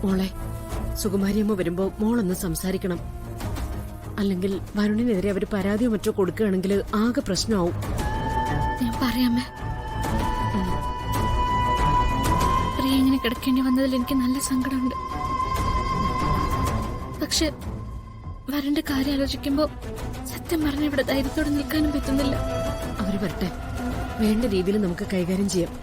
മോളെ, സുകുമാരിയമ്മ വരുമ്പോ മോളൊന്ന് സംസാരിക്കണം. അല്ലെങ്കിൽ വരുണിനെതിരെ അവര് പരാതിയോ മറ്റോ കൊടുക്കുകയാണെങ്കിൽ ആകെ പ്രശ്നമാവും. ഞാൻ പറയാമേ. പ്രിയ ഇങ്ങനെ കിടക്കേണ്ടി വന്നതിൽ എനിക്ക് നല്ല സങ്കടമുണ്ട്. പക്ഷെ വരന്റെ കാര്യം ആലോചിക്കുമ്പോ സത്യം പറഞ്ഞ ഇവിടെ ധൈര്യത്തോടെ നിൽക്കാനും പറ്റുന്നില്ല. അവര് വരട്ടെ, വേണ്ട രീതിയിൽ നമുക്ക് കൈകാര്യം ചെയ്യാം.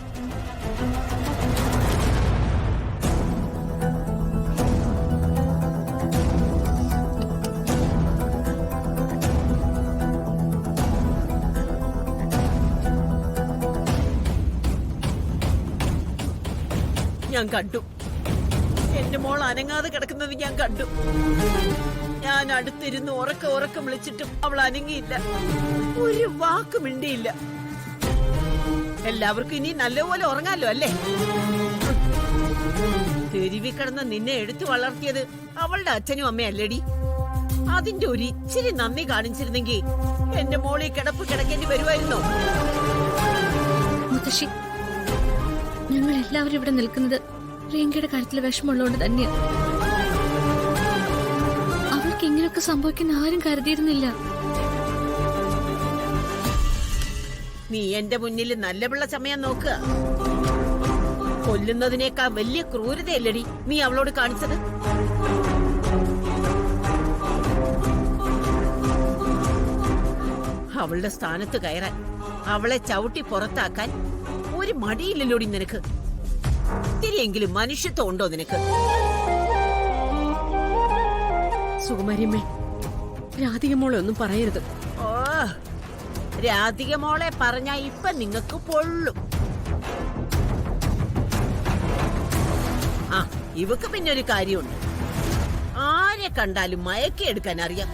ഞാൻ കണ്ടു, എന്റെ മോൾ അനങ്ങാതെ കിടക്കുന്നത് ഞാൻ കണ്ടു. ഞാൻ അടുത്തിരുന്ന് ഉറക്കം വിളിച്ചിട്ടും അവൾ അനങ്ങിയില്ല, ഒരു വാക്ക് മിണ്ടിയില്ല. എല്ലാവർക്കും ഇനി നല്ലപോലെ ഉറങ്ങാലോ അല്ലേ? തെരുവി കിടന്ന് നിന്നെ എടുത്തു വളർത്തിയത് അവളുടെ അച്ഛനും അമ്മയല്ലേടി? അതിന്റെ ഒരു ഇച്ചിരി നന്ദി കാണിച്ചിരുന്നെങ്കിൽ എന്റെ മോളി കിടപ്പ് കിടക്കേണ്ടി വരുമായിരുന്നോ? മുത്തശ്ശി, ഞങ്ങൾ എല്ലാവരും ഇവിടെ നിൽക്കുന്നത് പ്രിയങ്കയുടെ കാര്യത്തിൽ വിഷമമുള്ളതുകൊണ്ട് തന്നെയാണ്. അവൾക്ക് ഇങ്ങനെയൊക്കെ സംഭവിക്കുന്ന ആരും കരുതിയിരുന്നില്ല. നീ എന്റെ മുന്നിൽ നല്ല പിള്ള സമയം നോക്കുക. കൊല്ലുന്നതിനേക്കാൾ വലിയ ക്രൂരതയല്ലടി നീ അവളോട് കാണിച്ചത്. അവളുടെ സ്ഥാനത്ത് കയറാൻ, അവളെ ചവിട്ടി പുറത്താക്കാൻ ഒരു മടിയില്ലല്ലോടി നിനക്ക്. ഇത്തിരിയെങ്കിലും മനുഷ്യത്വം ഉണ്ടോ നിനക്ക്? സുകുമാരിയമ്മേ, രാധിക മോളെ ഒന്നും പറയരുത്. ഓ, രാധിക മോളെ പറഞ്ഞാ ഇപ്പൊ നിങ്ങക്ക് പൊള്ളും. ആ, ഇവക്ക് പിന്നെ ഒരു കാര്യമുണ്ട്, ആരെ കണ്ടാലും മയക്കിയെടുക്കാൻ അറിയാം.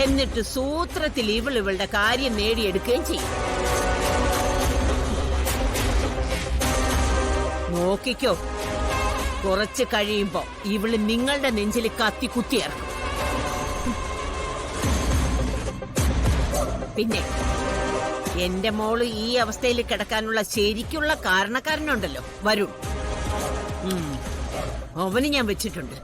എന്നിട്ട് സൂത്രത്തിൽ ഇവളുടെ കാര്യം നേടിയെടുക്കുകയും ചെയ്യും. നോക്കിക്കോ, കുറച്ച് കഴിയുമ്പോ ഇവള് നിങ്ങളുടെ നെഞ്ചിൽ കത്തി കുത്തിയിറക്കും. പിന്നെ എന്റെ മോള് ഈ അവസ്ഥയിൽ കിടക്കാനുള്ള ശരിക്കുള്ള കാരണക്കാരനുണ്ടല്ലോ, വരുൺ. അവന് ഞാൻ വെച്ചിട്ടുണ്ട്.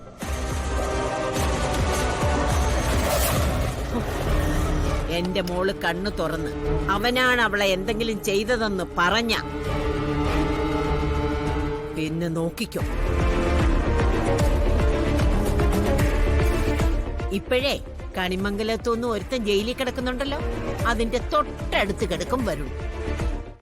എന്റെ മോള് കണ്ണു തുറന്ന് അവനാണ് അവളെ എന്തെങ്കിലും ചെയ്തതെന്ന് പറഞ്ഞ പിന്നെ നോക്കിക്കോ. ഇപ്പോഴേ കണിമംഗലത്തുനിന്ന് ഒരുത്തൻ ജയിലിൽ കിടക്കുന്നുണ്ടല്ലോ, അതിന്റെ തൊട്ടടുത്ത് കിടക്കും വരുൺ.